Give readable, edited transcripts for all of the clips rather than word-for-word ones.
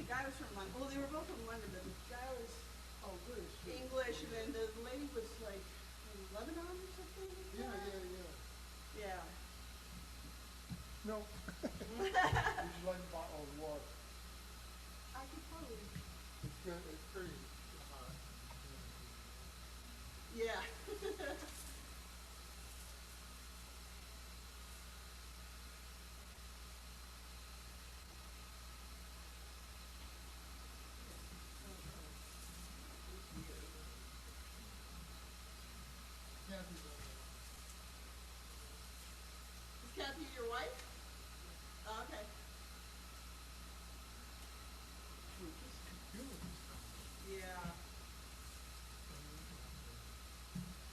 The guy was from London. Well, they were both from London, but the guy was English, and then the lady was like from Lebanon or something. Yeah. Yeah. No. Would you like a bottle of water? I could probably. It's good. It's pretty hot. Yeah. Kathy's on there. Is Kathy your wife? Oh, okay. Shoot, this computer is coming. Yeah.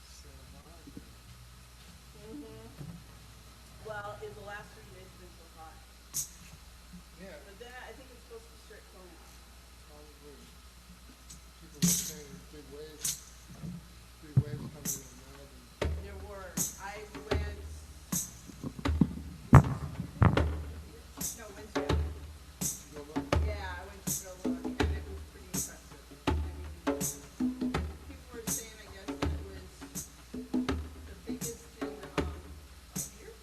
Santa Monica. Well, in the last 3 days, it's been so hot. Yeah, But then I think it's supposed to start cooling off. probably. People were saying there's big waves coming in Melbourne. There were. I went. No, Wednesday. Go look. Yeah, I went to go look, and it was pretty impressive. I mean, people were saying, I guess, that it was the biggest in 5 years.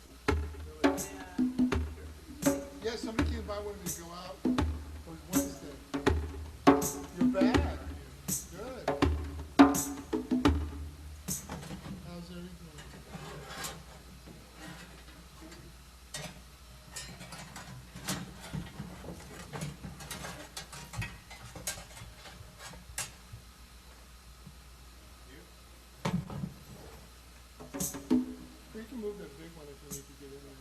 Really? Yeah. Yeah, somebody came by wanted me to go out. It was Wednesday. You're bad. Good. How's everything? We can move that big one if we need to get in there.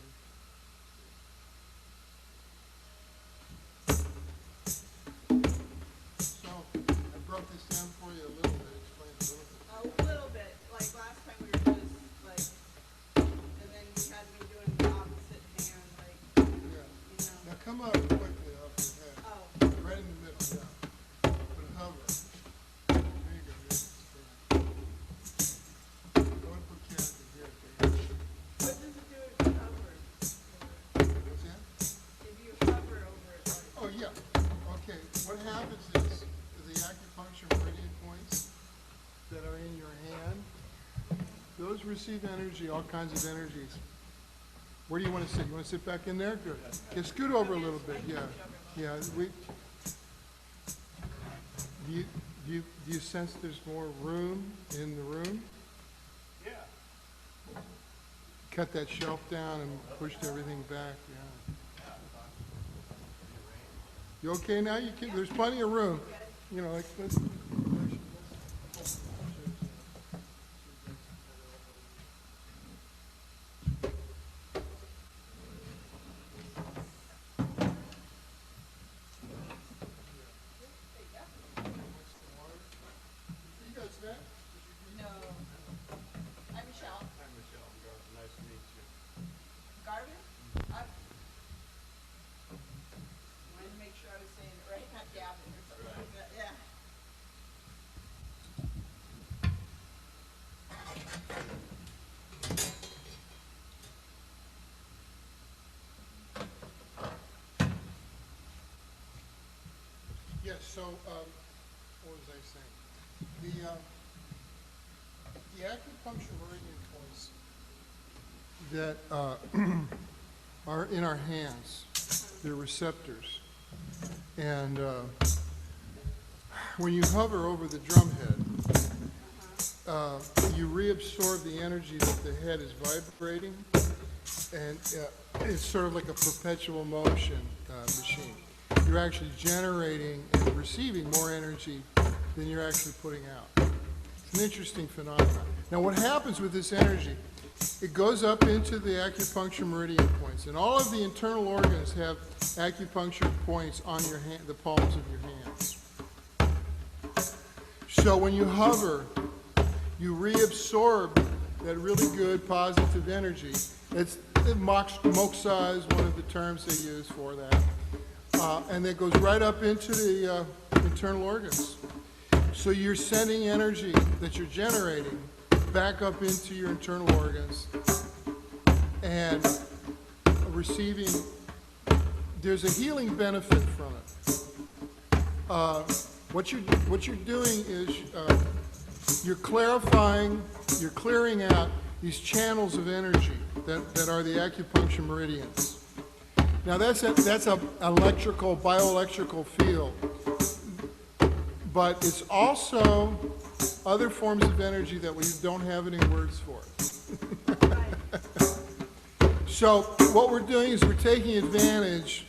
So, I broke this down for you a little bit, explained a little bit. A little bit. Like last time we were just like, and then you had me doing the opposite hand, like, Yeah. you know. Now come up quickly off your head. Oh, Right in the middle, yeah. But hover. There you go, there's the spring. I want to put Kathy here. Okay. what does it do if you hover? What's that? If you hover over it, like, Oh, yeah. Okay, what happens is the acupuncture meridian points that are in your hand, those receive energy, all kinds of energies. Where do you want to sit? You want to sit back in there? Good. Yeah, scoot over a little bit, yeah. Yeah, do you sense there's more room in the room? Yeah. Cut that shelf down and pushed everything back, yeah. You okay now? You can, there's plenty of room. You know, like, let's. You guys met? no. I'm Michelle. Hi, Michelle. Nice to meet you. Garvin? I wanted to make sure I was saying it right, not Gavin or something like that, yeah. Yes, so, what was I saying? The acupuncture meridian points that are in our hands, they're receptors. And when you hover over the drum head, you reabsorb the energy that the head is vibrating, and it's sort of like a perpetual motion machine. You're actually generating and receiving more energy than you're actually putting out. It's an interesting phenomenon. Now, what happens with this energy? It goes up into the acupuncture meridian points, and all of the internal organs have acupuncture points on your hand, the palms of your hands. So when you hover, you reabsorb that really good positive energy. Moksha is one of the terms they use for that. And that goes right up into the internal organs. So you're sending energy that you're generating back up into your internal organs and receiving, there's a healing benefit from it. what you're doing is you're clarifying, you're clearing out these channels of energy that are the acupuncture meridians. Now that's a electrical, bioelectrical field, but it's also other forms of energy that we don't have any words for. So what we're doing is we're taking advantage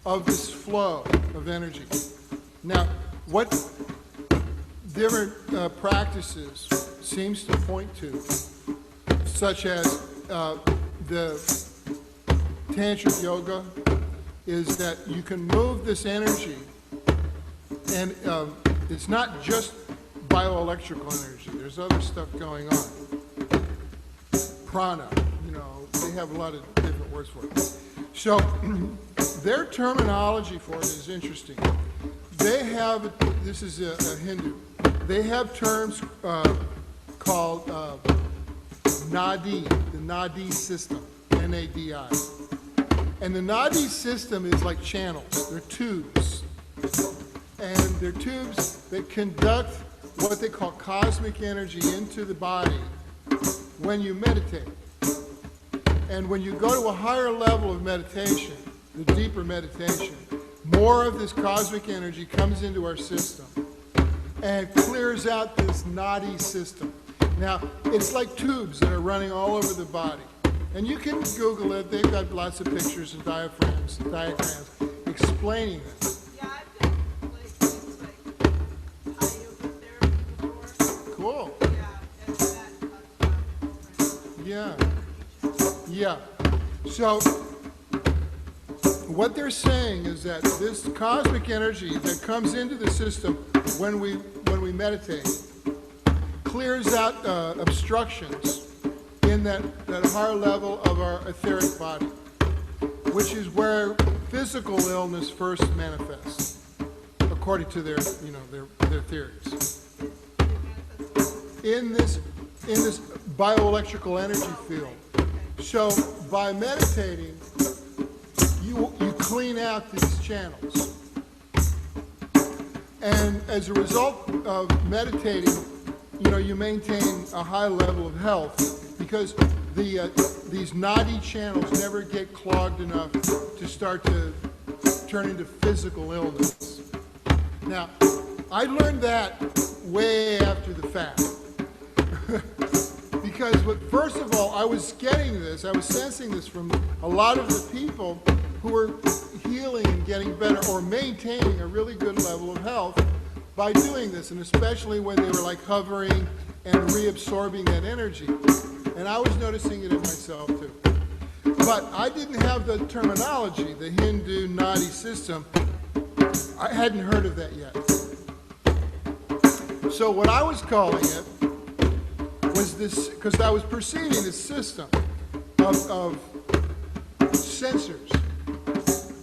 of this flow of energy. Now, what different practices seems to point to, such as the Tantric yoga, is that you can move this energy, and it's not just bioelectrical energy. There's other stuff going on. Prana, they have a lot of different words for it. So their terminology for it is interesting. They have, this is a Hindu, they have terms called Nadi, the Nadi system, N-A-D-I. And the Nadi system is like channels. They're tubes. And they're tubes that conduct what they call cosmic energy into the body when you meditate. And when you go to a higher level of meditation, the deeper meditation, more of this cosmic energy comes into our system and clears out this Nadi system. Now, it's like tubes that are running all over the body. And you can Google it. They've got lots of pictures and diagrams explaining this. Yeah, I've done like things like high yoga therapy before. Cool. Yeah, and that cuts down over. Yeah. So what they're saying is that this cosmic energy that comes into the system when we meditate clears out obstructions in that higher level of our etheric body, which is where physical illness first manifests, according to their theories. In this bioelectrical energy field. So by meditating, you clean out these channels. And as a result of meditating, you maintain a high level of health because these Nadi channels never get clogged enough to start to turn into physical illness. Now, I learned that way after the fact. Because first of all, I was sensing this from a lot of the people who were healing and getting better or maintaining a really good level of health by doing this, and especially when they were like hovering and reabsorbing that energy. And I was noticing it in myself too. But I didn't have the terminology, the Hindu Nadi system. I hadn't heard of that yet. So what I was calling it was this, because I was perceiving this system of sensors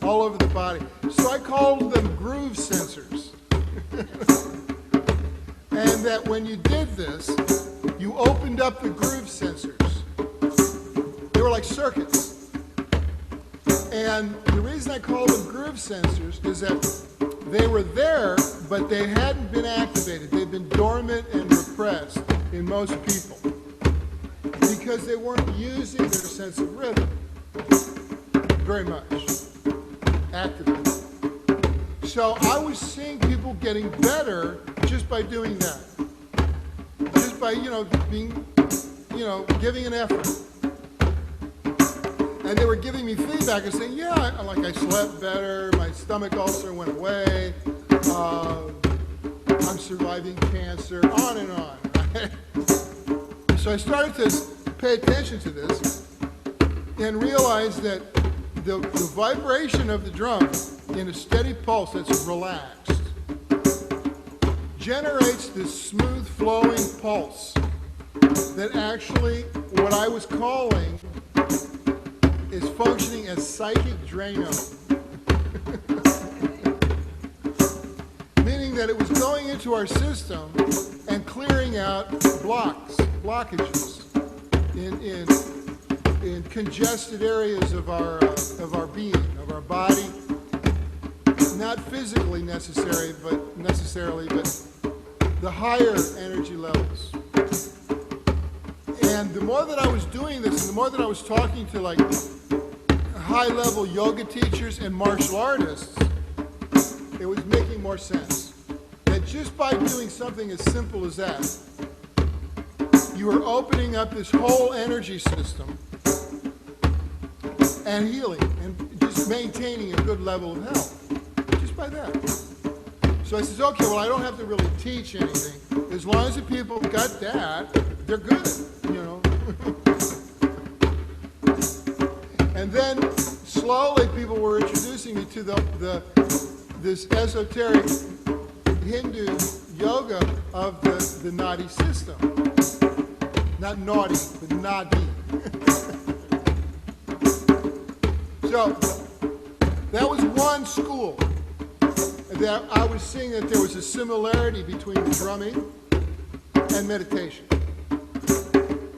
all over the body. So I called them groove sensors. And that when you did this, you opened up the groove sensors. They were like circuits. And the reason I call them groove sensors is that they were there, but they hadn't been activated. They'd been dormant and repressed in most people because they weren't using their sense of rhythm very much actively. So I was seeing people getting better just by doing that. Just by, being, giving an effort. And they were giving me feedback and saying, yeah, I slept better, my stomach ulcer went away, I'm surviving cancer, on and on. So I started to pay attention to this and realized that the vibration of the drum in a steady pulse that's relaxed generates this smooth flowing pulse that actually, what I was calling, is functioning as psychic Drano. Meaning that it was going into our system and clearing out blockages in congested areas of our being, of our body. Now not physically necessarily, but the higher energy levels. And the more that I was doing this, and the more that I was talking to like high-level yoga teachers and martial artists, it was making more sense. That just by doing something as simple as that, you are opening up this whole energy system and healing and just maintaining a good level of health, just by that. So I says, okay, well, I don't have to really teach anything. As long as the people got that, they're good, you know. And then slowly people were introducing me to this esoteric Hindu yoga of the Nadi system. Not naughty, but Nadi. So that was one school that I was seeing that there was a similarity between drumming and meditation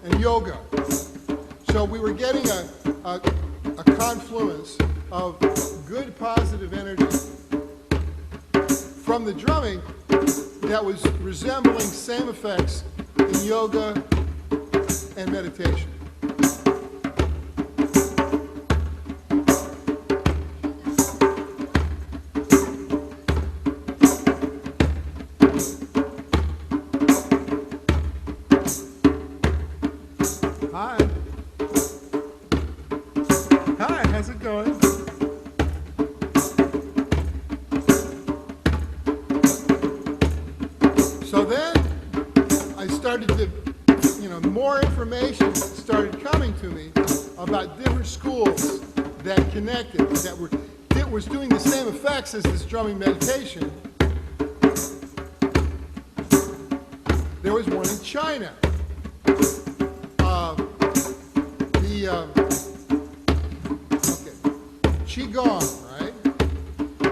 and yoga. So we were getting a confluence of good positive energy from the drumming that was resembling same effects in yoga and meditation. Hi. Hi, how's it going? So then I started to, more information started coming to me about different schools that connected, that was doing the same effects as this drumming meditation. There was one in China. Qigong, right?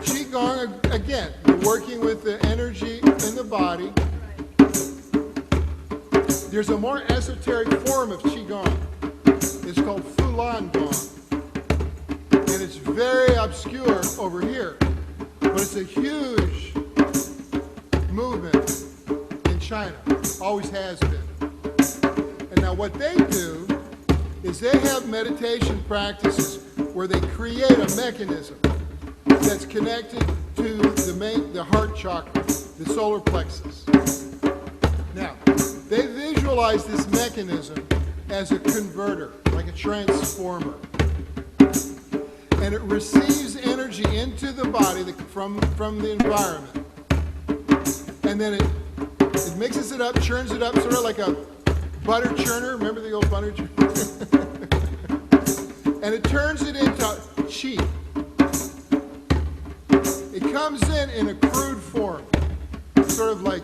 Qigong, again, you're working with the energy in the body. There's a more esoteric form of Qigong. It's called Fulan Gong. And it's very obscure over here. But it's a huge movement in China. Always has been. And now what they do is they have meditation practices where they create a mechanism that's connected to the heart chakra, the solar plexus. Now, they visualize this mechanism as a converter, like a transformer. And it receives energy into the body from the environment. And then it mixes it up, churns it up, sort of like a butter churner. Remember the old butter churner? And it turns it into qi. It comes in a crude form, sort of like,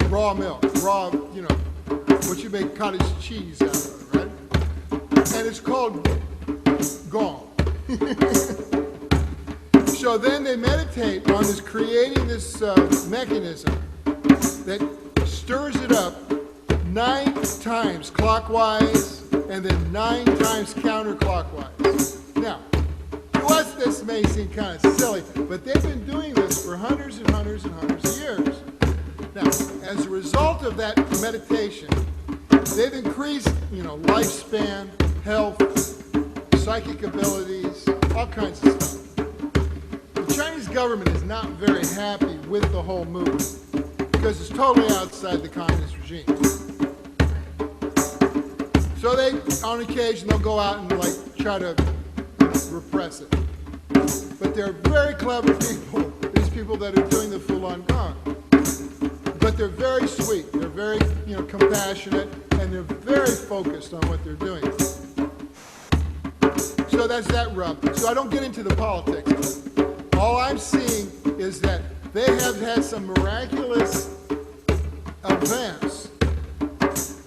raw milk, what you make cottage cheese out of, right? And it's called gong. So then they meditate on this, creating this mechanism that stirs it up 9 times clockwise and then 9 times counterclockwise. Now, to us this may seem kind of silly, but they've been doing this for hundreds and hundreds and hundreds of years. Now, as a result of that meditation, they've increased, lifespan, health, psychic abilities, all kinds of stuff. The Chinese government is not very happy with the whole movement because it's totally outside the communist regime. So they, on occasion, they'll go out and try to repress it. But they're very clever people, these people that are doing the Fulan Gong. But they're very sweet, they're very, compassionate, and they're very focused on what they're doing. So that's that rub. So I don't get into the politics. All I'm seeing is that they have had some miraculous events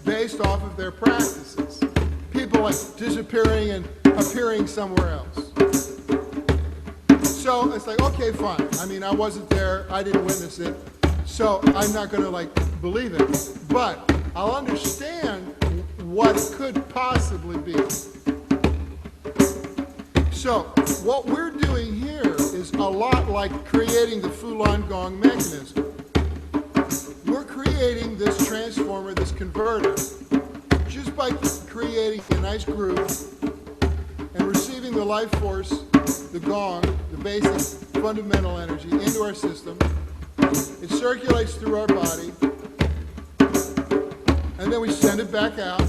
based off of their practices. People like disappearing and appearing somewhere else. So it's like, okay, fine. I mean, I wasn't there, I didn't witness it, so I'm not going to believe it. But I'll understand what it could possibly be. So what we're doing here is is a lot like creating the Fulon Gong mechanism. We're creating this transformer, this converter, just by creating a nice groove and receiving the life force, the gong, the basic fundamental energy into our system. It circulates through our body, and then we send it back out.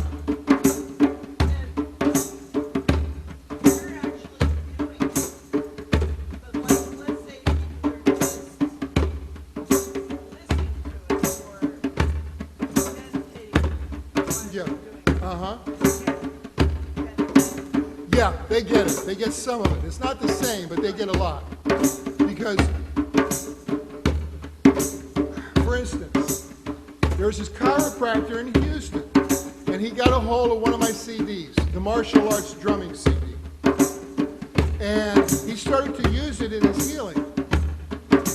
Yeah, they get it. They get some of it. It's not the same, but they get a lot. Because, for instance, there's this chiropractor in Houston, and he got a hold of one of my CDs, the martial arts drumming CD. And he started to use it in his healing.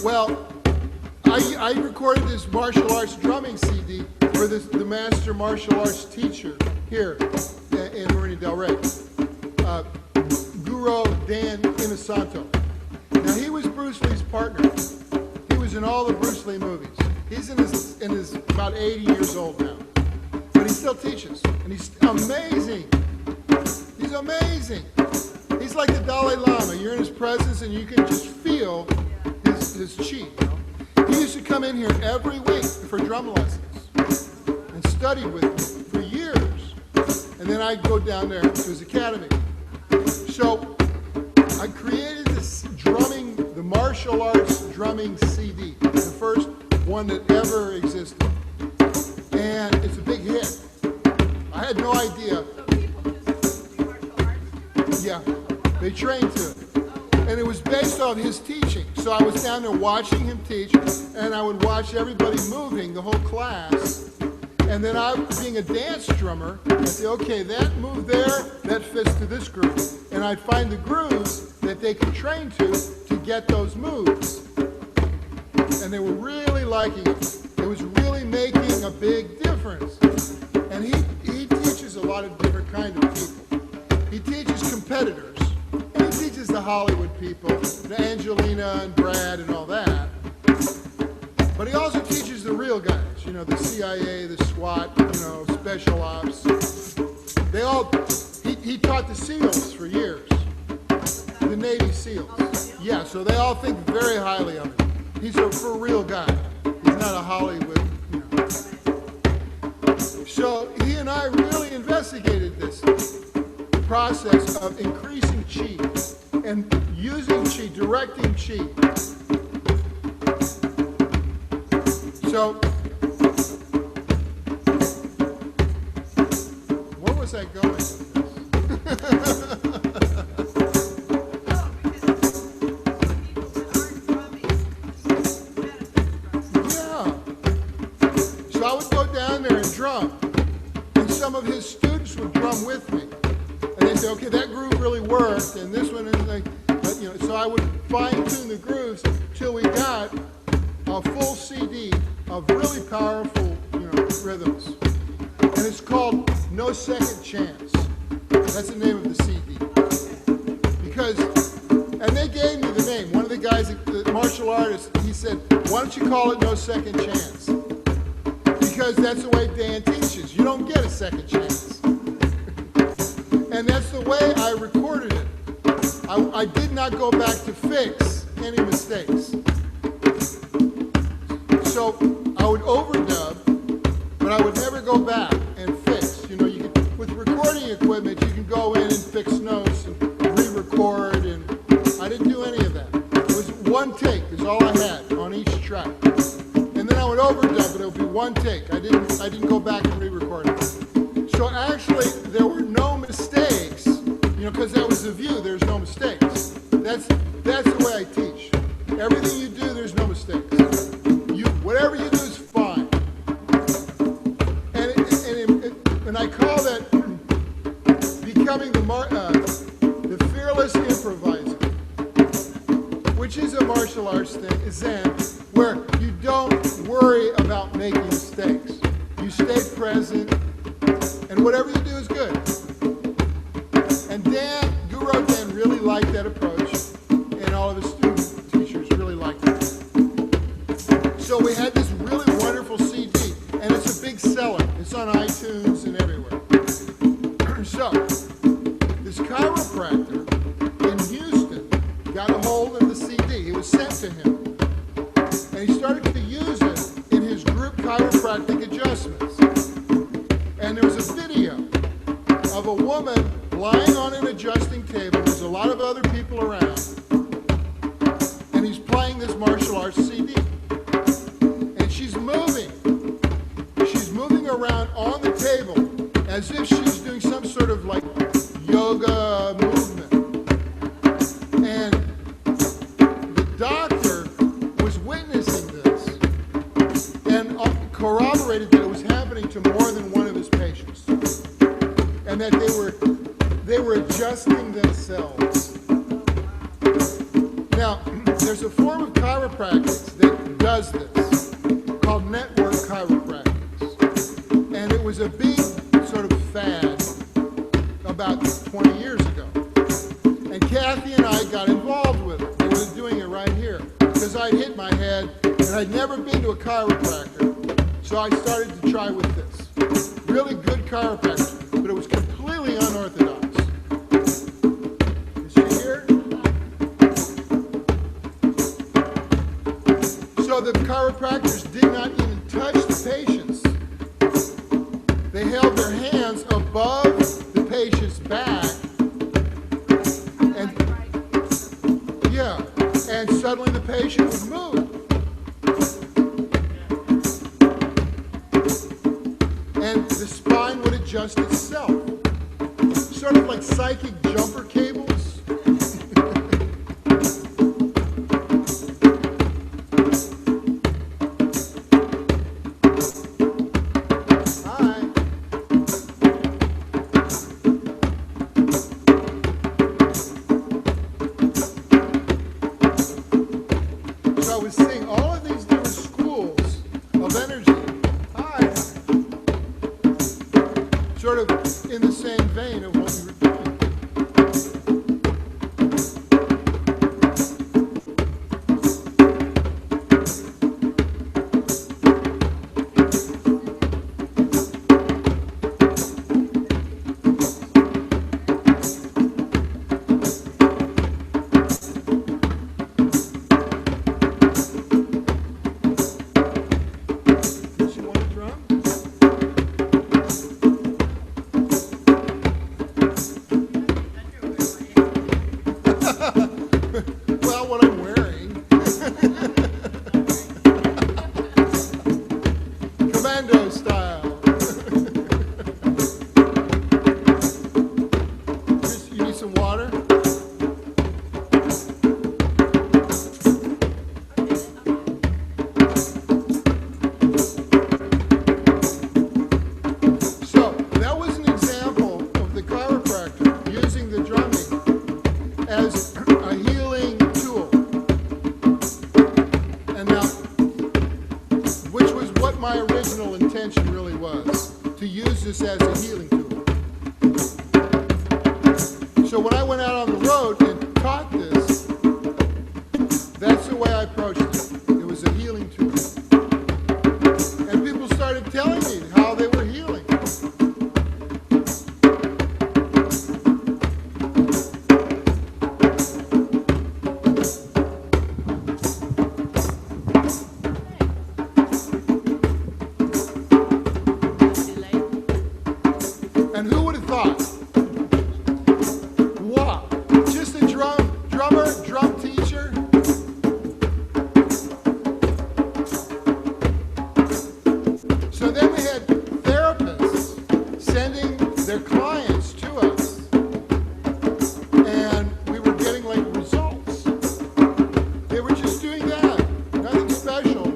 Well, I recorded this martial arts drumming CD for the master martial arts teacher here in Marina Del Rey, Guru Dan Inosanto. Now, he was Bruce Lee's partner. He was in all the Bruce Lee movies. He's in his about 80 years old now. But he still teaches, and he's amazing. He's amazing. He's like the Dalai Lama. You're in his presence, and you can just feel his chi. You know? He used to come in here every week for drum lessons and study with me for years. And then I'd go down there to his academy. So I created this drumming, the martial arts drumming CD, the first one that ever existed. And it's a big hit. I had no idea. So people just do martial arts? Yeah, they trained to it. And it was based on his teaching. So I was down there watching him teach, and I would watch everybody moving, the whole class. And then I, being a dance drummer, I'd say, okay, that move there, that fits to this groove. And I'd find the grooves that they could train to get those moves. And they were really liking it. It was really making a big difference. And he teaches a lot of different kind of people. He teaches competitors. And he teaches the Hollywood people, the Angelina and Brad and all that. But he also teaches the real guys, you know, the CIA, the SWAT, you know, special ops. They all, he taught the SEALs for years, the Navy SEALs. Yeah, so they all think very highly of him. He's a for real guy. He's not a Hollywood, you know. So he and I really investigated this process of increasing chi and using chi, directing chi. So, where was I going with this? Yeah. So I would go down there and drum, and some of his students would drum with me. And they'd say, okay, that groove really worked, and this one is like, you know, so I would fine-tune the grooves till we got a full CD of really powerful, you know, rhythms. And it's called No Second Chance. That's the name of the CD. Because, and they gave me the name. One of the guys, the martial artist, he said, why don't you call it No Second Chance? Because that's the way Dan teaches. You don't get a second chance. And that's the way I recorded it. I did not go back to fix any mistakes. So I would overdub, but I would never go back and fix. You know, you can, with recording equipment, you can go in and fix notes and re-record, and I didn't do any of that. It was one take is all I had on each track. And then I would overdub, but it would be one take. I didn't go back and re-record it. So actually, there were no mistakes, you know, because that was the view. There's no mistakes. That's the way I teach. Everything you do, there's no mistakes. Whatever you do is fine. And I call that becoming the fearless improviser, which is a martial arts thing, Zen, where you don't worry about making mistakes. You stay present, and whatever you do is good. And Guru Dan really liked that approach, and all of his students. a video of a woman lying on an adjusting table. There's a lot of other people around. And he's playing this martial arts CD. And she's moving. She's moving around on the table as if she's doing some sort of like yoga movement. And the doctor was witnessing this and corroborated that it was happening to more than one of his patients. And that they were adjusting themselves. Now, there's a form of chiropractic that does this, called network chiropractic. And it was a big sort of fad about 20 years ago. And Kathy and I got involved with it. They were doing it right here. Because I'd hit my head, and I'd never been to a chiropractor. So I started to try with this. Really good chiropractor, but it was completely unorthodox. You see here? So the chiropractors did not even touch the patients. They held their hands above the patient's back, and yeah, and suddenly the patient would move. And the spine would adjust itself. Sort of like psychic jumper cables. Hi. So I was seeing all of these different schools of energy. Hi. Sort of in the same vein of what we were doing. Did you want a drum? Well, what I'm wearing. Commando style. You need some water? So, that was an example of the chiropractor using the drumming as a healing tool. And now, which was what my original intention really was, to use this as a healing tool. So when I went out on the road and taught this, that's the way I approached it. It was a healing tool. And people started telling me how they were healing. And who would have thought? Wow, just a drum teacher? So then we had therapists sending their clients to us. And we were getting like results. They were just doing that, nothing special.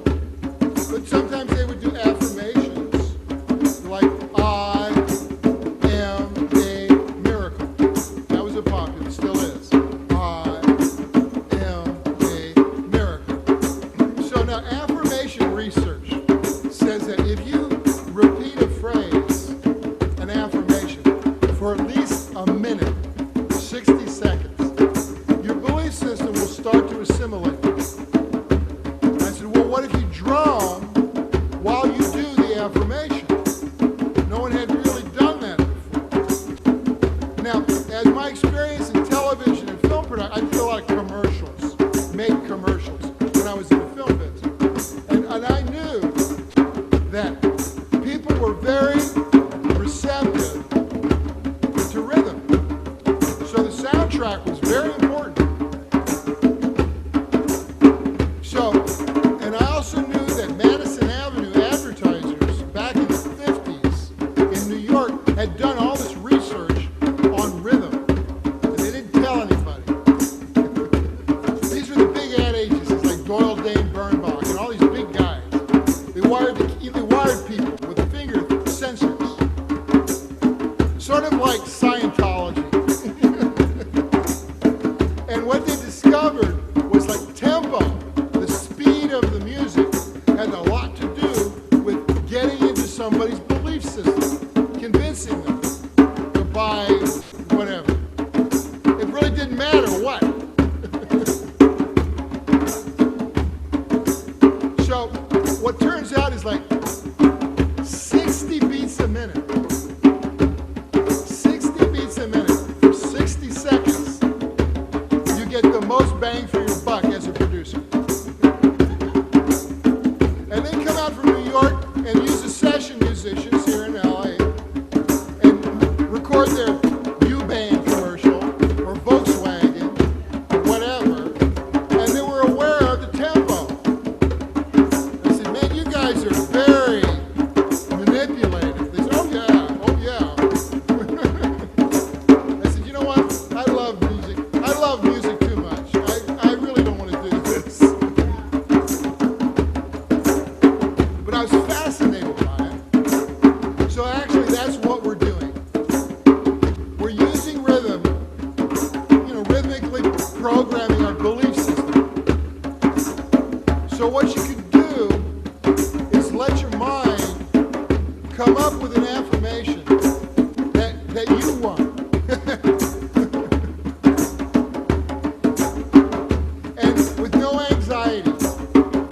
But sometimes they would do affirmations like, I am a miracle. That was a popular, still is. I am a miracle. So now affirmation research says that if you repeat a phrase, an affirmation, for at least a minute, 60 seconds, your belief system will start to assimilate. I said, well, what if you drum while you do the affirmation? No one had really done that before. Now, as my experience in television and film production, I did a lot of commercials, made commercials when I was in the film business. And I knew that people were very receptive track was very important. So, and I also knew that Madison Avenue advertisers back in the 50s in New York had done all this research on rhythm, and they didn't tell anybody. These were the big ad agencies like Doyle Dane Bernbach and all these big guys. They wired people with finger sensors, sort of like Scientology. And what they discovered was like tempo, the speed of the music, had a lot to do with getting into somebody's belief system, convincing them to buy whatever. It really didn't matter what. So what turns out is like 60 beats a minute. 60 beats a minute for 60 seconds. You get the most bang for your buck as a producer. And they come out from New York and use the session musicians here in LA and record their U-Band commercial or Volkswagen or whatever. And they were aware of the tempo. I said, man, you guys are very manipulative. They said, oh yeah. I said, you know what? I love music. I love music too much. I really don't want to do this. But I was fascinated by it. So actually, that's what we're doing. We're using rhythm, rhythmically programming our belief system. So what you can do is let your mind come up with an affirmation that you want. And with no anxiety.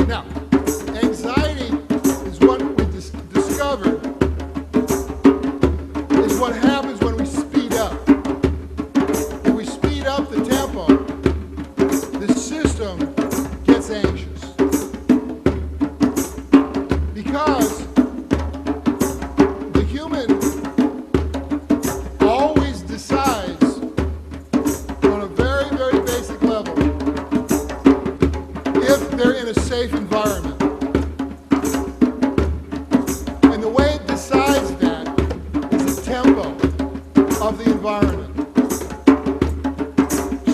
Now, anxiety is what we discovered is what happens when we speed up. If we speed up the tempo, the system gets anxious. Because the human always decides on a very, very basic level if they're in a safe environment. And the way it decides that is the tempo of the environment.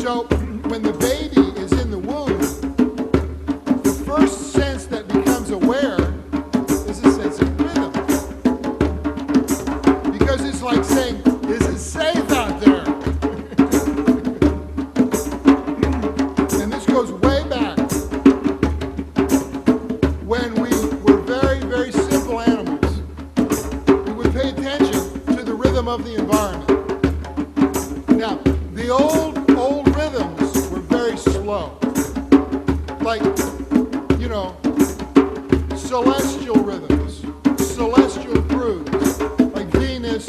So when the baby is in the womb, the first sense that becomes aware is a sense of rhythm. Because it's like saying, is it safe out there? And this goes way back when we were very, very simple animals. We would pay attention to the rhythm of the environment. Now, the old rhythms were very slow. Like, celestial rhythms, celestial grooves, like Venus,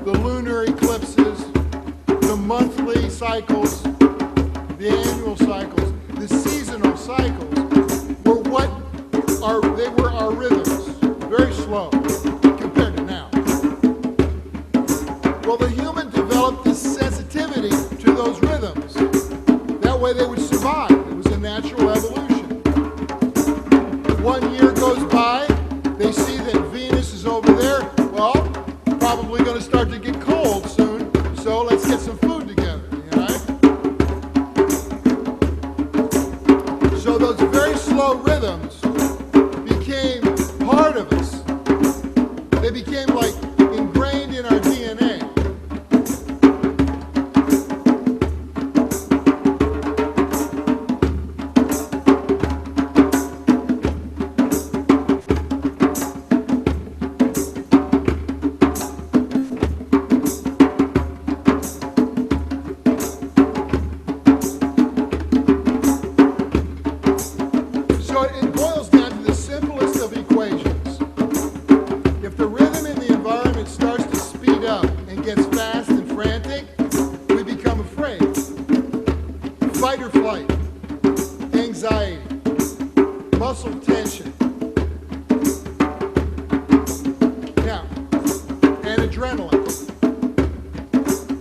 the lunar eclipses, the monthly cycles, the annual cycles, the seasonal cycles they were our rhythms, very slow compared to now. Well, the human developed this sensitivity to those rhythms. That way they would survive. It was a natural evolution. 1 year goes by, they see that Venus is over there. Well, probably going to start to get cold soon, so let's get some food together, right? So those very slow rhythms became part of us. They became like ingrained in our DNA. So it boils down to the simplest of equations. If the rhythm in the environment starts to speed up and gets fast and frantic, we become afraid. Fight or flight, anxiety, muscle tension. Now, and adrenaline.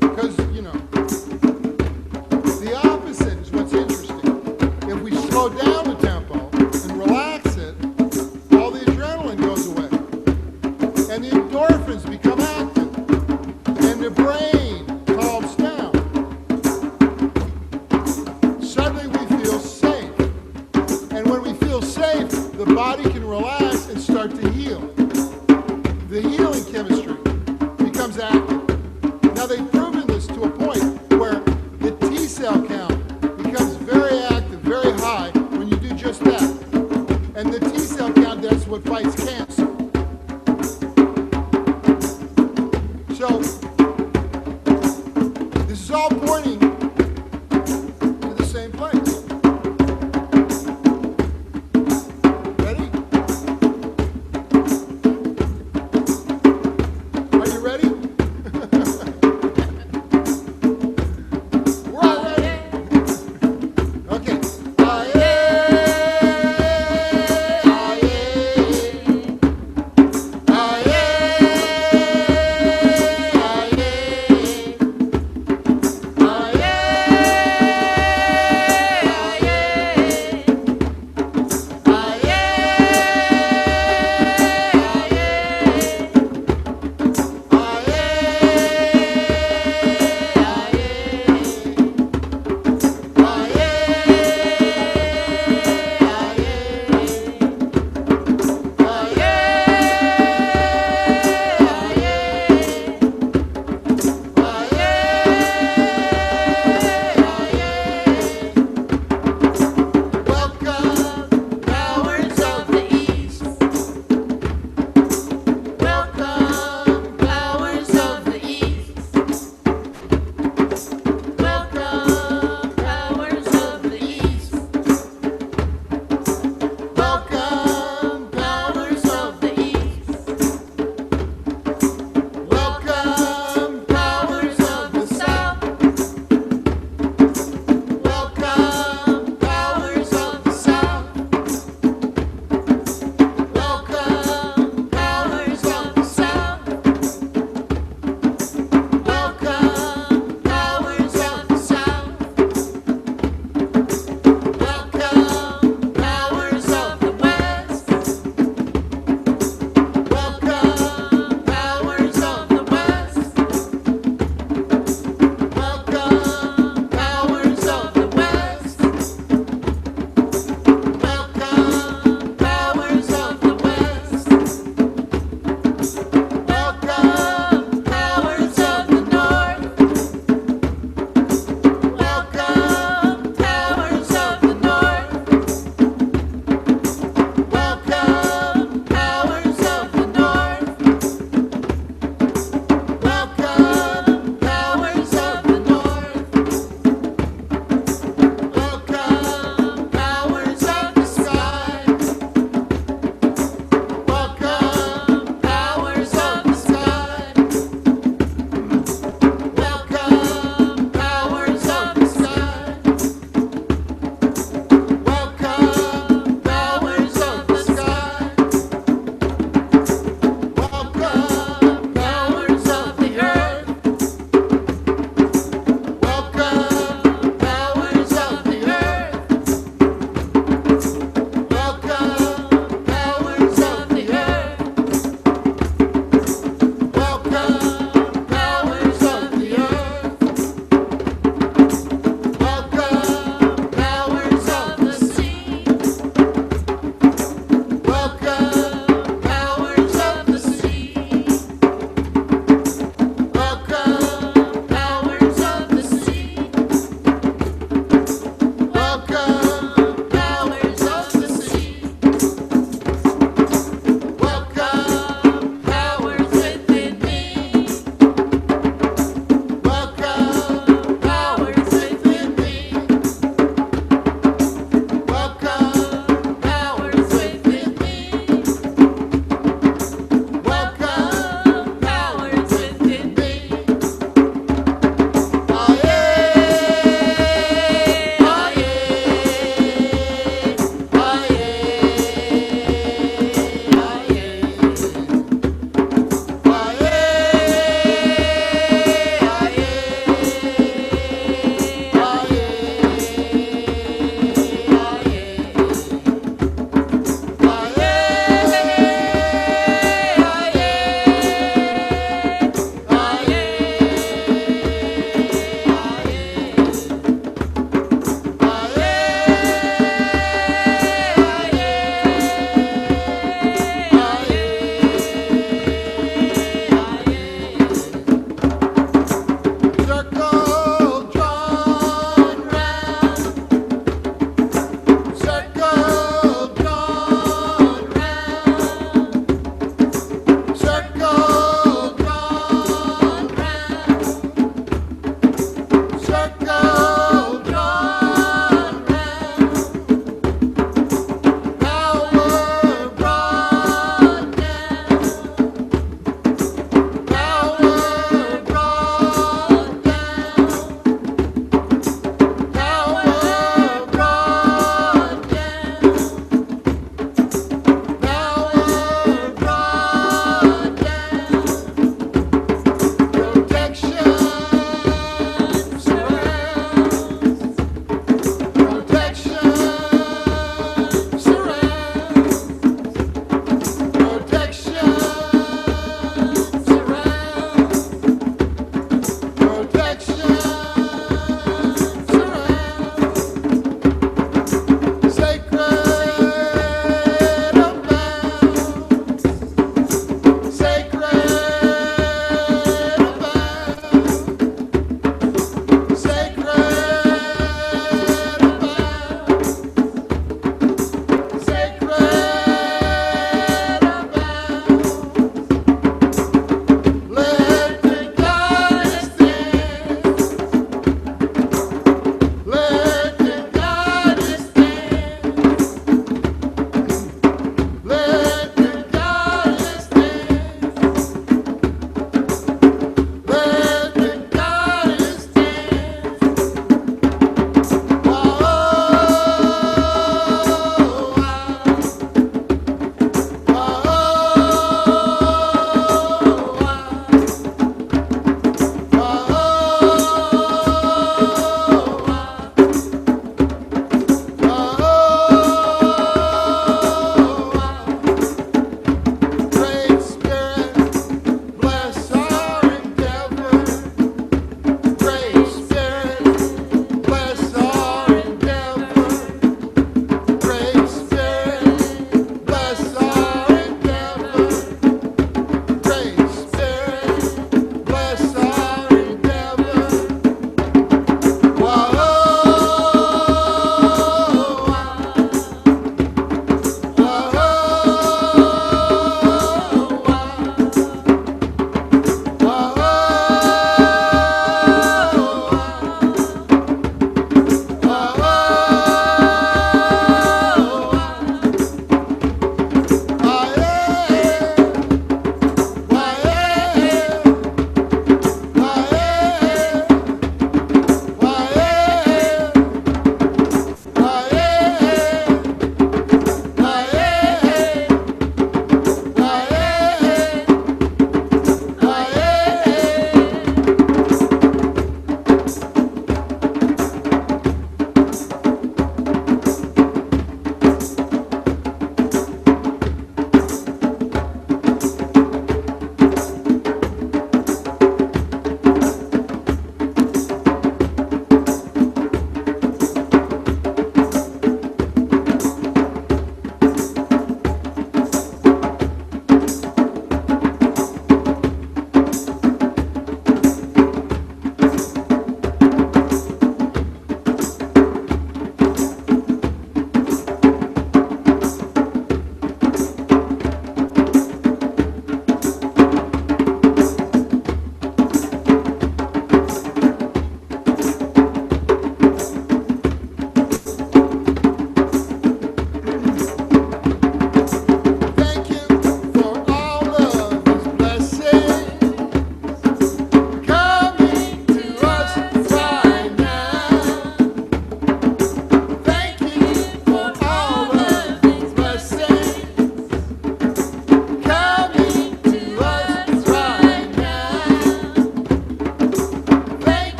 Because, become active, and the brain calms down. Suddenly we feel safe. And when we feel safe, the body can relax and start to heal. The healing chemistry becomes active. Now they've proven this to a point where the T cell count becomes very active, very high when you do just that. And the T cell count, that's what fights cancer. So, this is all pointing to the same place. Ready? Are you ready? We're all ready. Okay.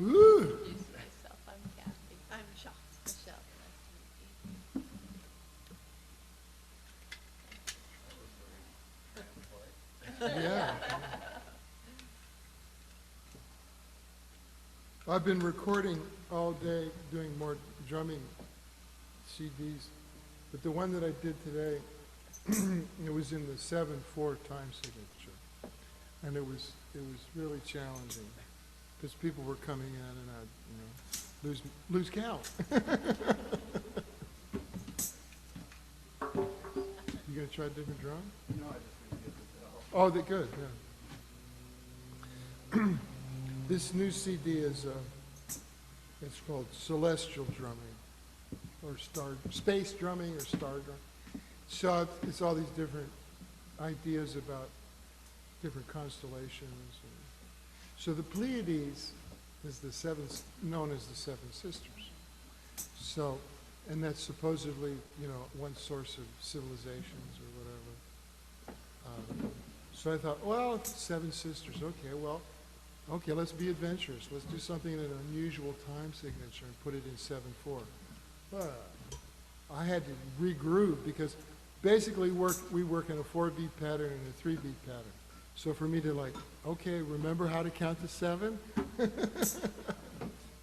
Ooh. Introduce myself. I'm Kathy. I'm Michelle. Michelle. Nice to meet Yeah. I've been recording all day, doing more drumming CDs, but the one that I did today, it was in the 7/4 time signature, and it was really challenging because people were coming in and I'd lose count. You gonna try a different drum? No, I just didn't get the bell. Oh, they're good, yeah. This new CD is, it's called Celestial Drumming, or Space Drumming, or Star Drumming. So it's all these different ideas about different constellations. So the Pleiades is known as the Seven Sisters. So, and that's supposedly, one source of civilizations or whatever. So I thought, well, Seven Sisters, okay, let's be adventurous. Let's do something in an unusual time signature and put it in 7/4. Well, I had to regroove because basically we work in a 4-beat pattern and a 3-beat pattern. So for me to okay, remember how to count to 7?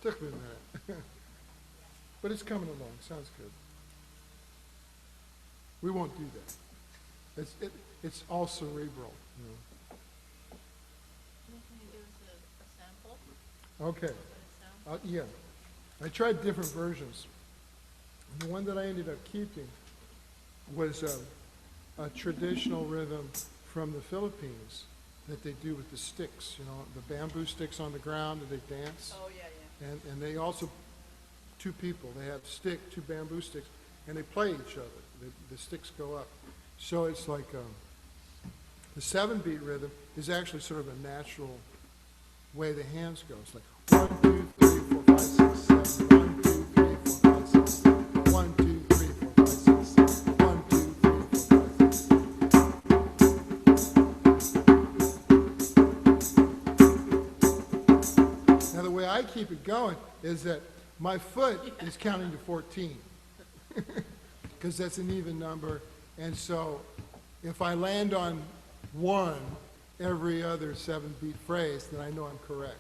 Took me a minute. But it's coming along. Sounds good. We won't do that. It's all cerebral. Can you give us a sample? Okay. What it sounds Yeah. I tried different versions. The one that I ended up keeping was a traditional rhythm from the Philippines that they do with the sticks, the bamboo sticks on the ground and they dance. Oh, yeah. And they also, two people, they have two bamboo sticks, and they play each other. The sticks go up. So it's like the 7-beat rhythm is actually sort of a natural way the hands go. It's like 1, 2, 3, 4, 5, 6, 7. 1, 2, 3, 4, 5, 6, 7. 1, 2, 3, 4, 5, 6, 7. 1, 2, 3, 4, 5, 6, 7. Now the way I keep it going is that my foot is counting to 14 because that's an even number, and so if I land on 1 every other 7-beat phrase, then I know I'm correct.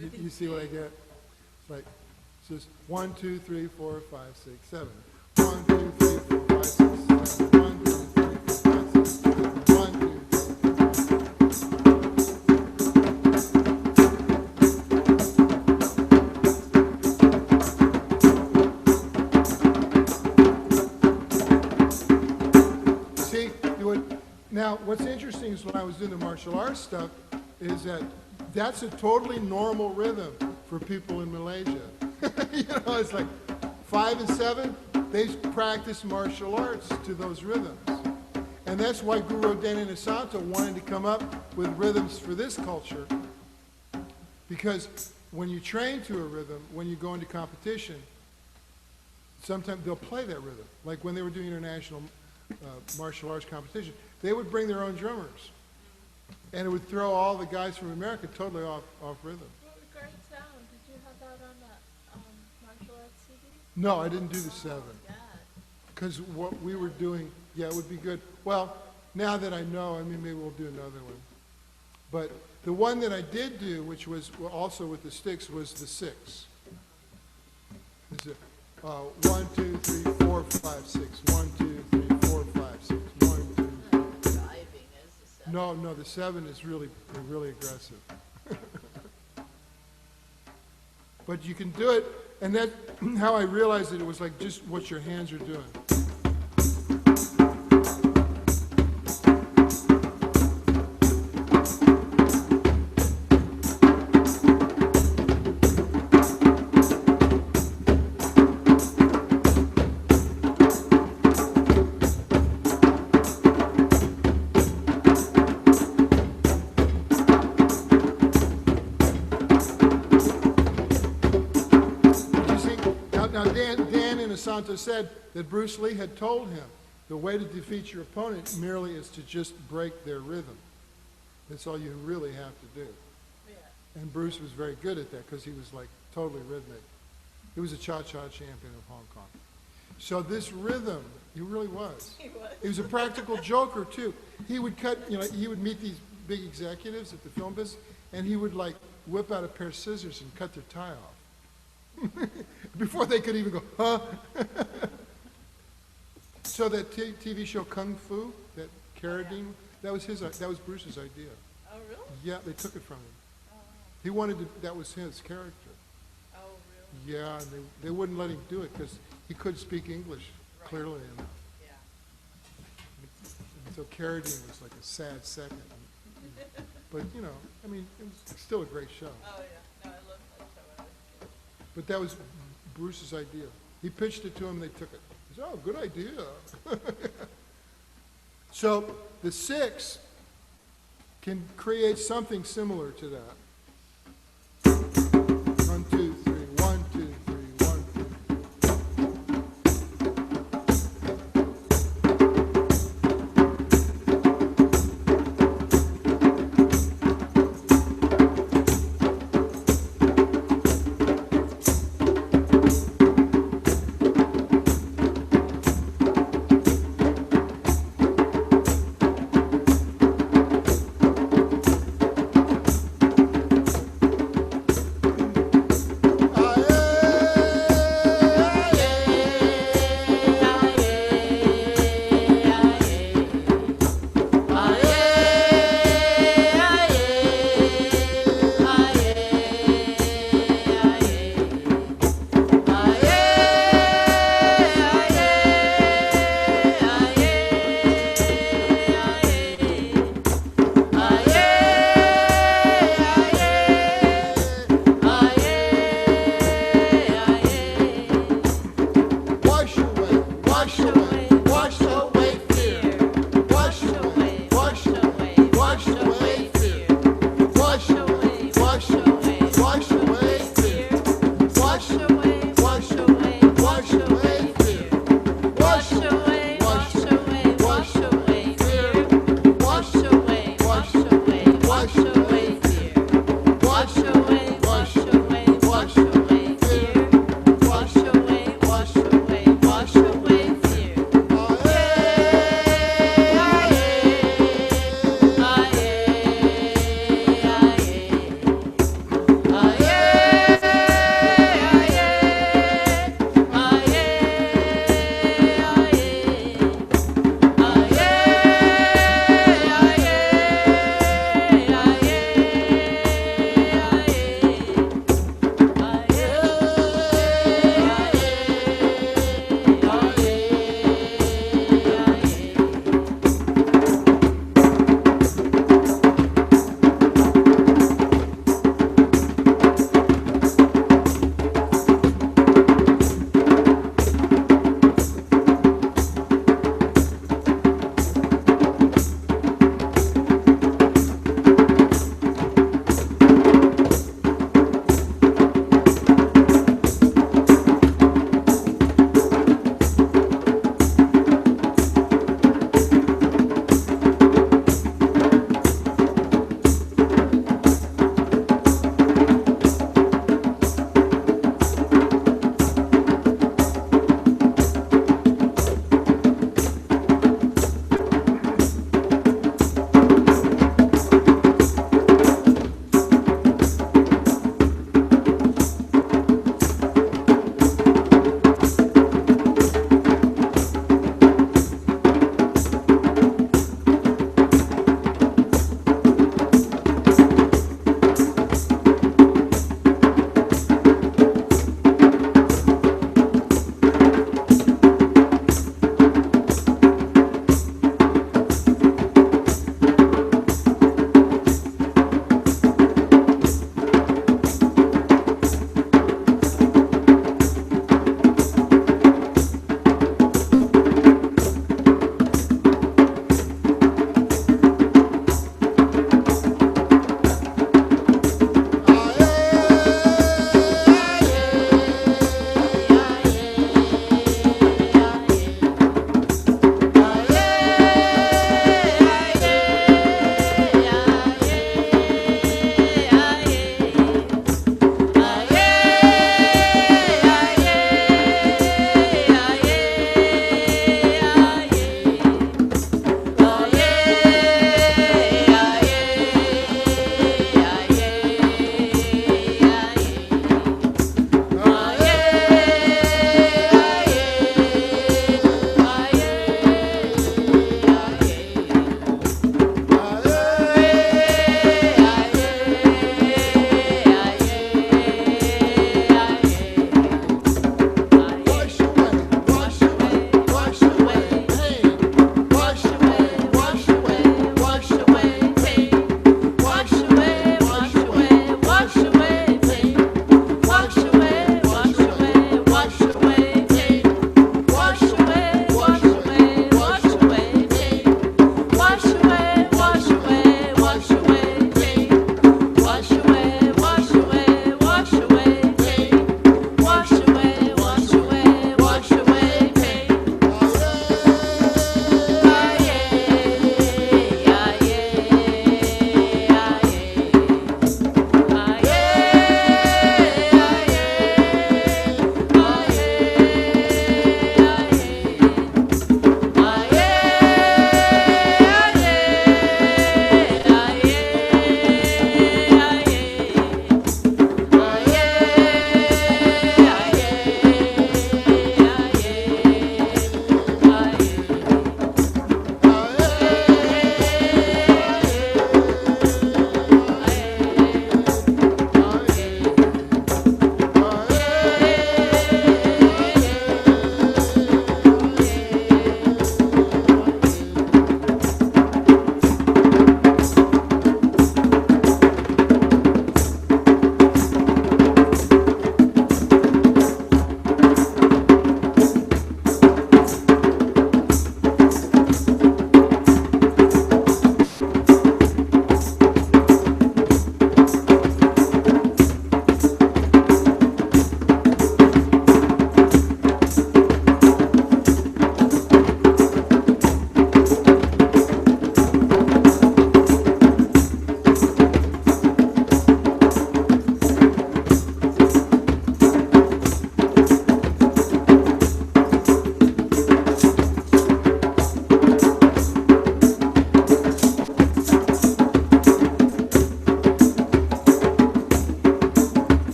You see what I get? It's like, it's just 1, 2, 3, 4, 5, 6, 7. 1, 2, 3, 4, 5, 6, 7. 1, 2, 3, 4, 5, 6, 7. 1, 2, 3, 4, 5. See, now what's interesting is when I was doing the martial arts stuff is that that's a totally normal rhythm for people in Malaysia. It's like 5 and 7, they practice martial arts to those rhythms. And that's why Guru Dana Santo wanted to come up with rhythms for this culture, because when you train to a rhythm, when you go into competition, sometimes they'll play that rhythm. Like when they were doing international martial arts competition, they would bring their own drummers. And it would throw all the guys from America totally off rhythm. What a great sound. Did you have that on that martial arts CD? No, I didn't do the 7. Yeah. Because what we were doing, yeah, it would be good. Well, now that I know, maybe we'll do another one. But the one that I did do, which was also with the sticks, was the 6. It's a 1, 2, 3, 4, 5, 6. 1, 2, 3, 4, 5, 6. 1, 2, 3. Driving is the 7. No, the 7 is really aggressive. But you can do it, and that's how I realized that it was like just what your hands are doing. Dan Inosanto said that Bruce Lee had told him the way to defeat your opponent merely is to just break their rhythm. That's all you really have to do. Yeah. And Bruce was very good at that because he was like totally rhythmic. He was a cha-cha champion of Hong Kong. So this rhythm, he really was. He was. He was a practical joker too. He would cut, he would meet these big executives at the film business, and he would like whip out a pair of scissors and cut their tie off. Before they could even go, huh? So that TV show Kung Fu, that Carradine, that was Bruce's idea. Oh, really? Yeah, they took it from him. Oh, He wanted to, that was his character. oh, really? Yeah, and they wouldn't let him do it because he couldn't speak English clearly enough. Yeah. And so Carradine was like a sad second. But, I mean, it was still a great show. Oh, yeah. No, I love that show. I was a kid. But that was Bruce's idea. He pitched it to him, they took it. He said, oh, good idea. So the six can create something similar to that. 1, 2, 3, 1, 2, 3, 1, 2.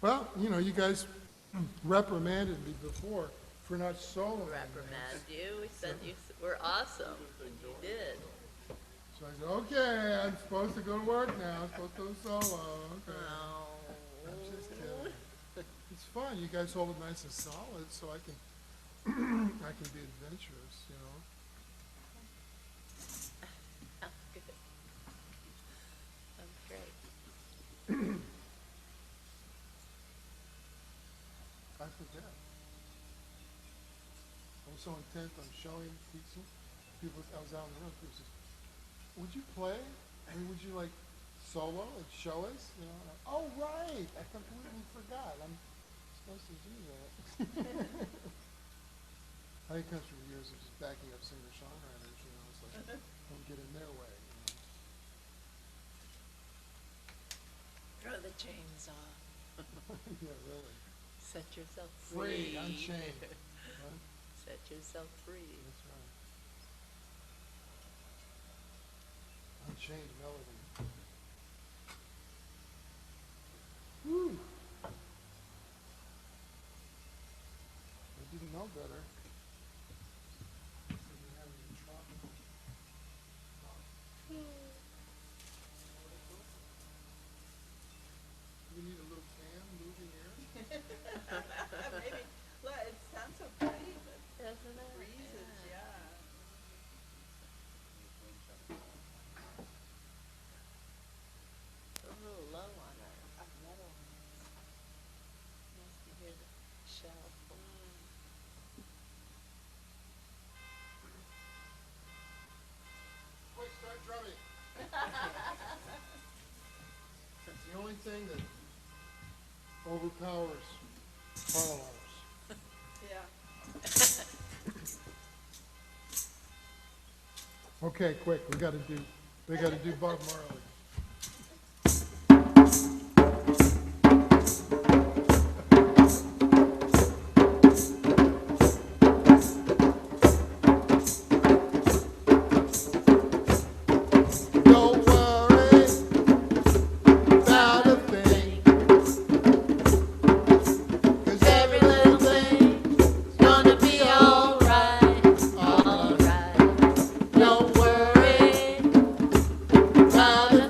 Well, you know, you guys reprimanded me before for not soloing. Reprimand you. We said you were awesome. And you did. So I said, okay, I'm supposed to go to work now. I'm supposed to go solo. Okay. Oh. I'm just kidding. It's fun. You guys hold it nice and solid, so I can I can be adventurous, you know. Sounds good. Sounds great. I forget. I was so intent on showing people. I was out in the room. People said, "Would you play? I mean, would you like solo and show us?" You know. And oh right, I completely forgot. I'm supposed to do that. I think it comes from years of just backing up singer-songwriters. You know, it's like don't get in their way. You know. Throw the chains off. Yeah, really. Set yourself Free, free. unchained. Huh? Set yourself free. That's right. Unchained melody. Woo! I didn't know better. So you're having trouble. We need a little fan moving air. Maybe, look, it sounds so pretty, but Doesn't it? breezes, yeah. We're a little low on our metal ones. Nice to hear the shell. Quick, start drumming. It's the only thing that overpowers car alarms. Yeah. Okay, quick, we gotta do Bob Marley. Don't worry about a thing, 'cause Every little thing's gonna be alright. Alright. Don't worry about a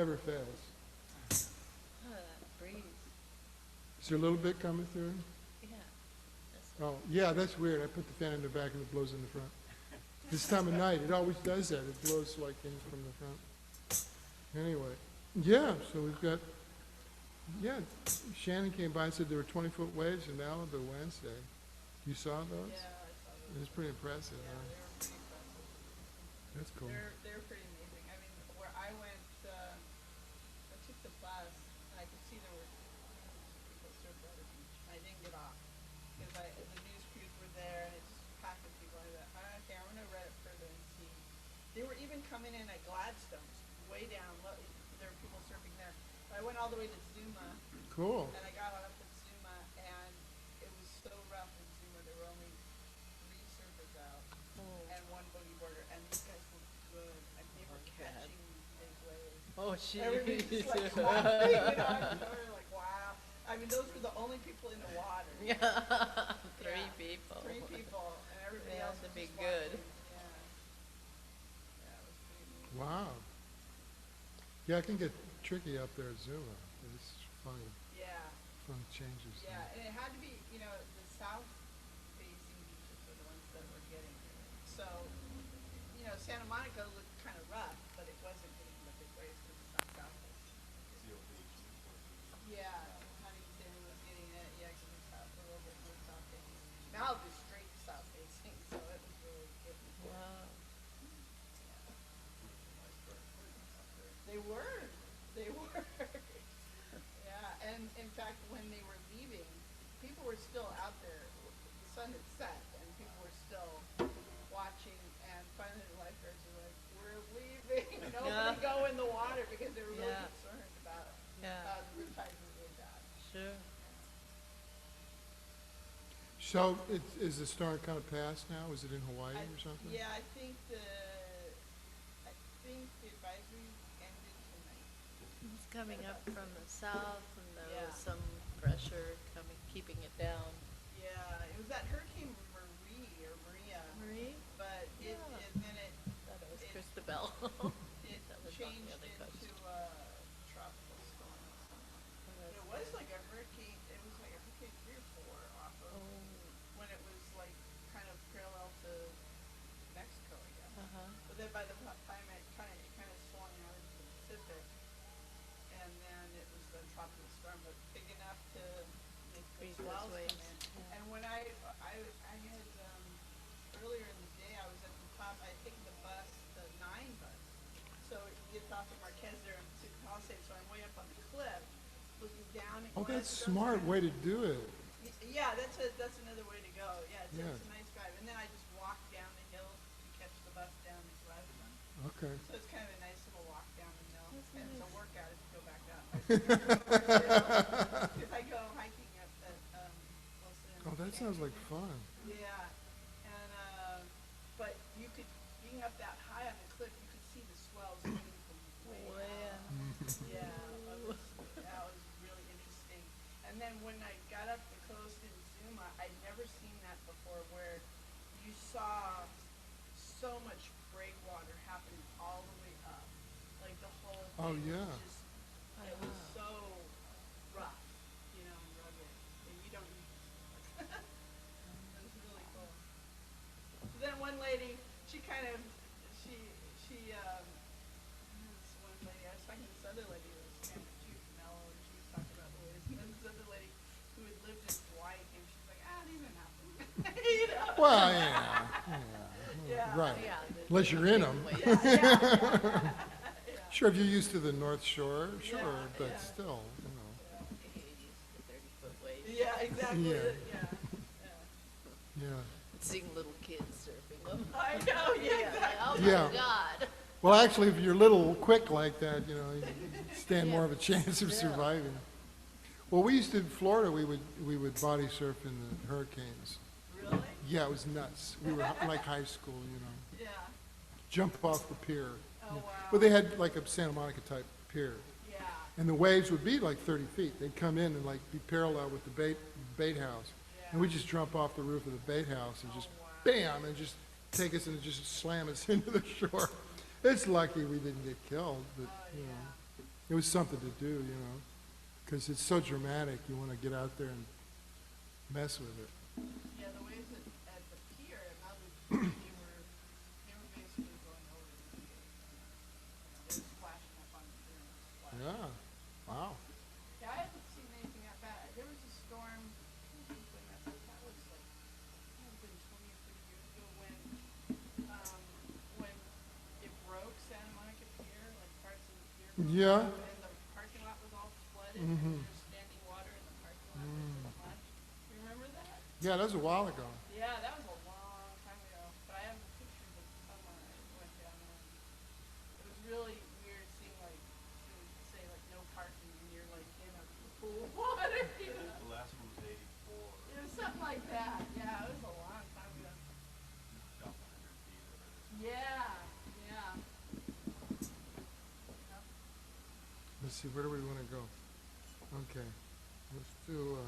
never fails. Oh, that breeze. Is there a little bit coming through? Yeah. That's Oh, yeah, that's weird. I put the fan in the back and it blows in the front. This time of night, it always does that. It blows like in from the front. Anyway, yeah, so we've got, yeah, Shannon came by and said there were 20-foot waves in Malibu Wednesday. You saw those? Yeah, I saw It those. was pretty impressive, Yeah, huh? they were pretty impressive. That's cool. They're pretty amazing. I mean, where I went, I took the class, and I could see there were people surfing at the beach. And I didn't get off, because the news crews were there, and it just packed with people. I thought, okay, I'm gonna read it further and see. They were even coming in at Gladstone's, way down, there were people surfing there. But I went all the way to Zuma, Cool. and I got up at Zuma, and it was so rough in Zuma, there were only 3 surfers out, and 1 boogie boarder, and these guys were good, and they were Okay. catching big waves. Oh, jeez. Everybody just like clapping, you know, I'm sort of like, wow. I mean, those were the only people in the water. Yeah. Three Yeah, people. 3 people, and everybody They else had to was be just good. watching. Yeah. Yeah, it was pretty neat. Wow. Yeah, it can get tricky up there at Zuma. It's funny, Yeah. fun changes. Yeah, and it had to be, you know, the south facing beaches were the ones that were getting it. So, you know, Santa Monica looked kind of rough, but it wasn't getting the big waves because it's not south facing. Seal Beach, Newport Beach. Yeah, Huntington was getting it, yeah, because it's south, a little bit more south facing. Malibu's straight south facing, so it was really good. Wow. They were. They were. Yeah, and in fact, when they were leaving, people were still out there. The sun had set, and people were still watching. And finally, the lifeguards were like, "We're leaving. Nobody go in the water," because they were really Yeah. concerned about Yeah. the riptides were really bad. Sure. So, is the storm kind of past now? Is it in Hawaii I- or something? Yeah, I think the advisory ended tonight. It's coming up from the south, and there Yeah. was some pressure keeping it down. Yeah, it was that Hurricane Maria, Marie? but Yeah. then it Thought it was It- Christabel. It That was on the changed other coast. into tropical storm. Oh, But that's it was good. like a hurricane, it was like a hurricane 3 or 4 off of, Oh. when it was like kind of parallel to Mexico, I guess. Uh-huh. But then by the time it kind of swung out into the Pacific, and then it was a tropical storm, but big enough to make the Freeze those swells come waves, in. yeah. And when I had, earlier in the day, I was at the top, I had taken the bus, the 9 bus. So it gets off at Marquez there in Pacific Palisades, so I'm way up on the cliff, looking down at Oh, that's Gladstone. smart way to do it. Yeah, that's another way to go, yeah, it's Yeah. a nice drive, and then I just walked down the hill to catch the bus down to Gladstone. Okay. So it's kind of a nice little walk down the hill, That's and it's a nice. workout if you go back up. If I go hiking up at, Wilson. Oh, that sounds like fun. Yeah, and, but you could, being up that high on the cliff, you could see the swells coming from way Way out. out. Yeah, that was really interesting. And then when I got up the coast in Zuma, I'd never seen that before, where you saw so much breakwater happening all the way up. Like the whole Oh, thing yeah. was just, it was so rough, you know, and rugged, and you don't need it was really cool. So then one lady, she kind of, this one lady, I was talking to this other lady who was kind of cute from Mellow, and she was talking about the waves, and then this other lady who had lived in Hawaii came, she's like, these are nothing. You know? Well, yeah. Yeah. Right. Yeah, the Unless you're in big them. waves. Sure, if you're used to the North Shore, sure, Yeah, but yeah. still, you know. You get used to 30-foot waves. Yeah, exactly, Yeah. yeah. Yeah. Seeing little kids surfing them. I know, yeah, exactly. Oh Yeah. my God. Well, actually, if you're little quick like that, you know, you stand more of a chance of Yeah. surviving. Well, we used to, in Florida, we would body surf in the hurricanes. Really? Yeah, it was nuts. We were like high school, you know. Yeah. Jump off the pier. Oh, wow. Well, they had like a Santa Monica type pier. Yeah. And the waves would be like 30 feet. They'd come in and like be parallel with the bait house. And we'd just jump off the roof of the bait house and just bam, and just take us and just slam us into the shore. It's lucky we didn't get killed, but, you know. it was something to do, you know, because it's so dramatic, you want to get out there and mess with it. Yeah, the waves at the pier at Malibu, they were basically going over the pier. They were splashing up on the pier and splashing. Yeah, wow. Yeah, I haven't seen anything that bad. There was a storm, I think when that was like, it had been 20 or 30 years ago when it broke Santa Monica Pier, like parts of the pier broke. Yeah. And the parking lot was all flooded, and there was standing water in the parking lot was so much. You remember that? Yeah, that was a while ago. Yeah, that was a long time ago, but I have pictures of summer I went down there. It was really weird seeing like, they would say like no parking and you're like in a pool of water, you know? The last one was 84, It was something like that, yeah, it was a long time ago. about 100 feet of it. Yeah, yeah. Let's see, where do we want to go? Okay, let's do,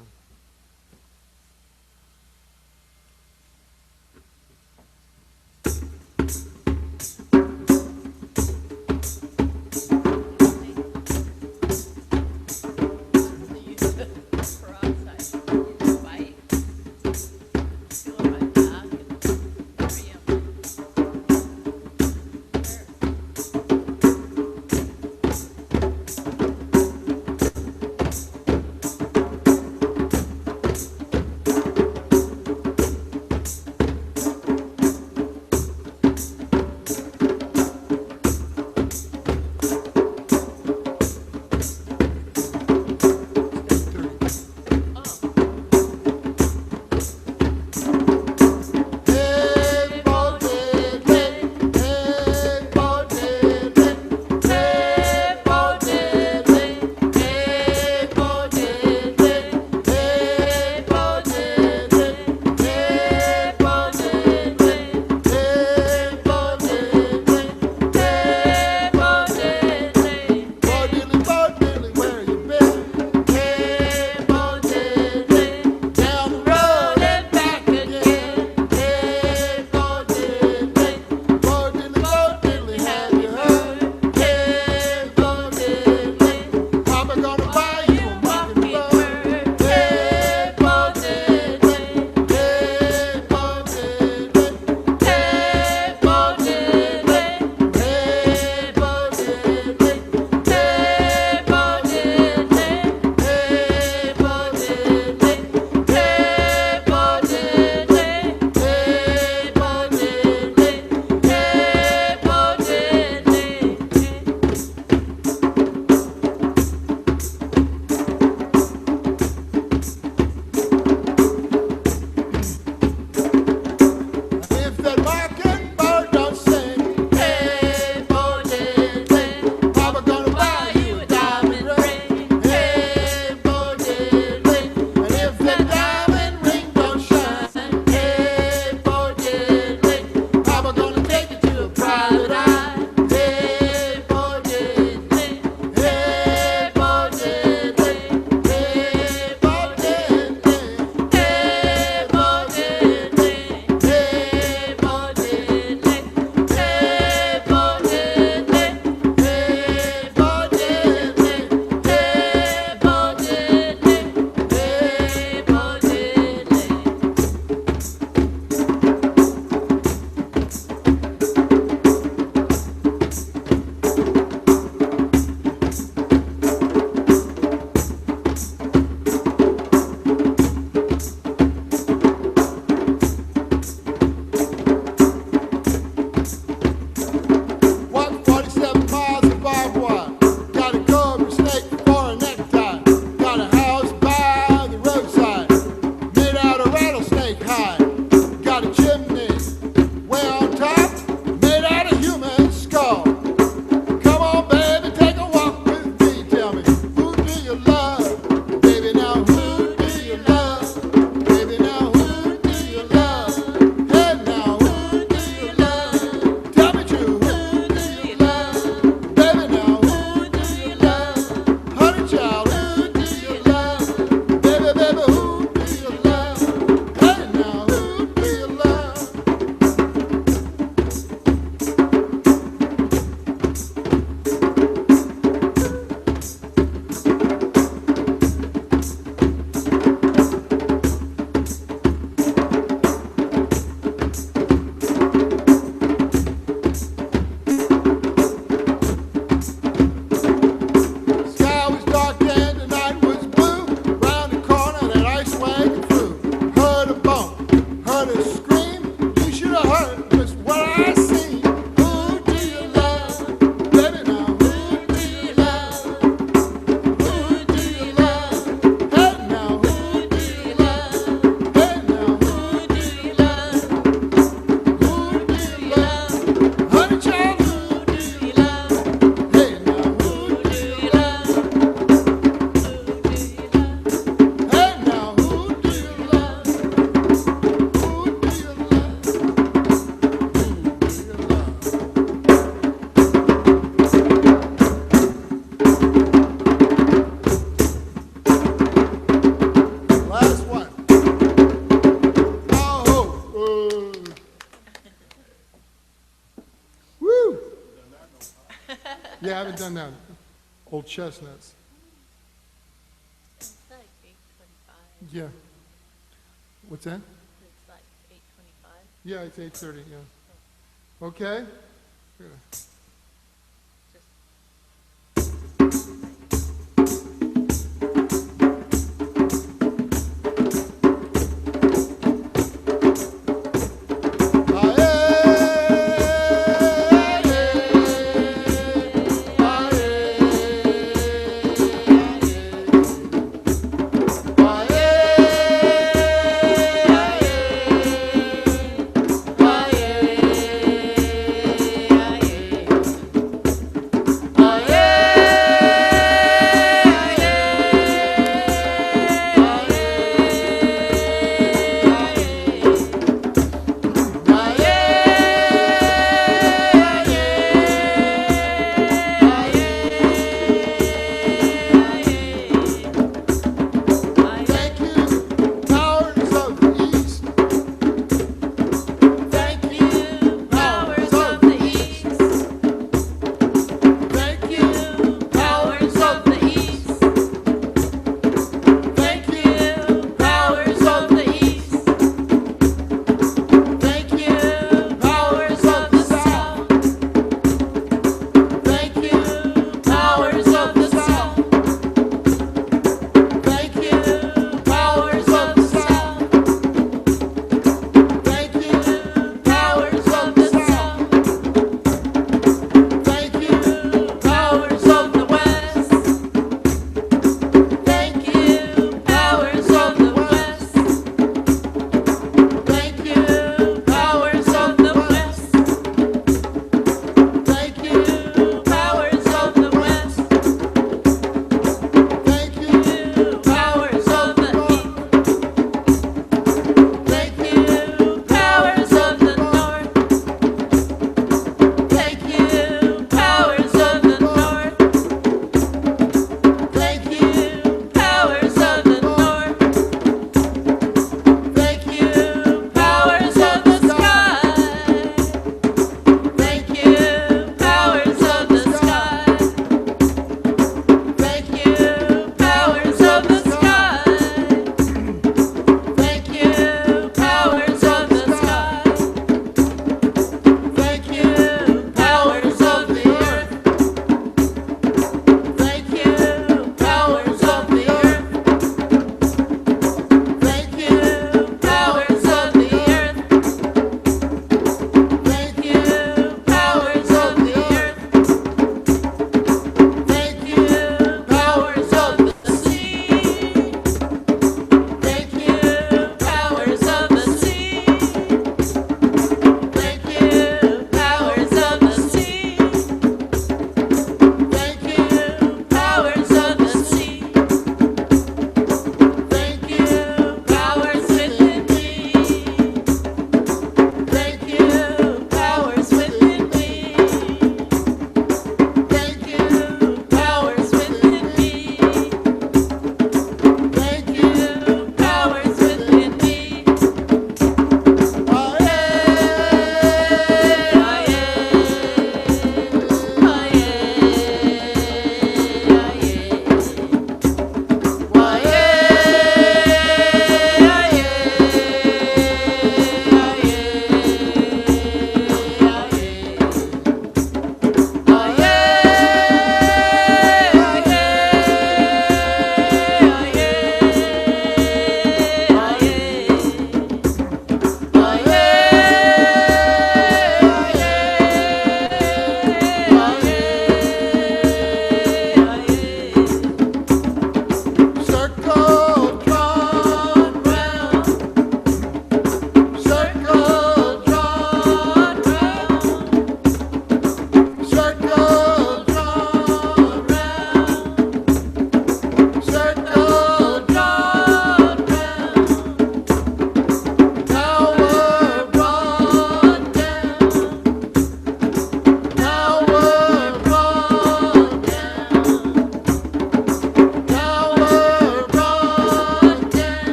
For outside, bite, feel on my back and area. done that. Old Chestnuts. It's like 8:25. Yeah. What's that? It's like 8:25. Yeah, it's 8:30, yeah. Okay? Just Aye, aye, aye, aye.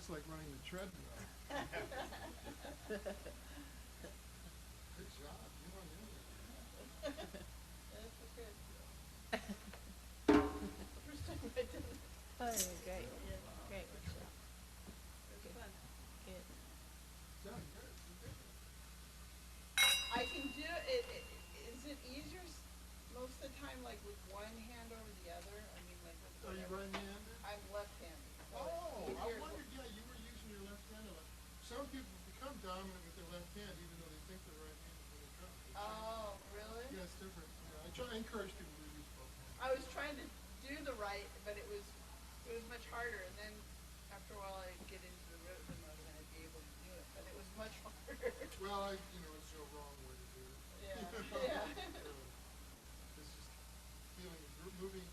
That's like running the treadmill. Good job, you don't know that. That's okay. First time I did it. Oh, yeah, great, Yeah. great, good job. It was fun. Good. Done good, you did it. I can do it, is it easier most of the time, like with one hand over the other? I mean, like with Are you whatever. right-handed? I'm left-handed. so Oh, it's I easier. wondered, yeah, you were using your left hand a lot. Some people become dominant with their left hand even though they think they're right-handed when they drum. Oh, really? Yeah, it's different. Yeah, I encourage people to use both hands. I was trying to do the right, but it was much harder. And then after a while, I'd get into the rhythm of it, and I'd be able to do it. But it was much harder. Well, it's no wrong way to do it. Yeah, You know, yeah. It's just feeling, moving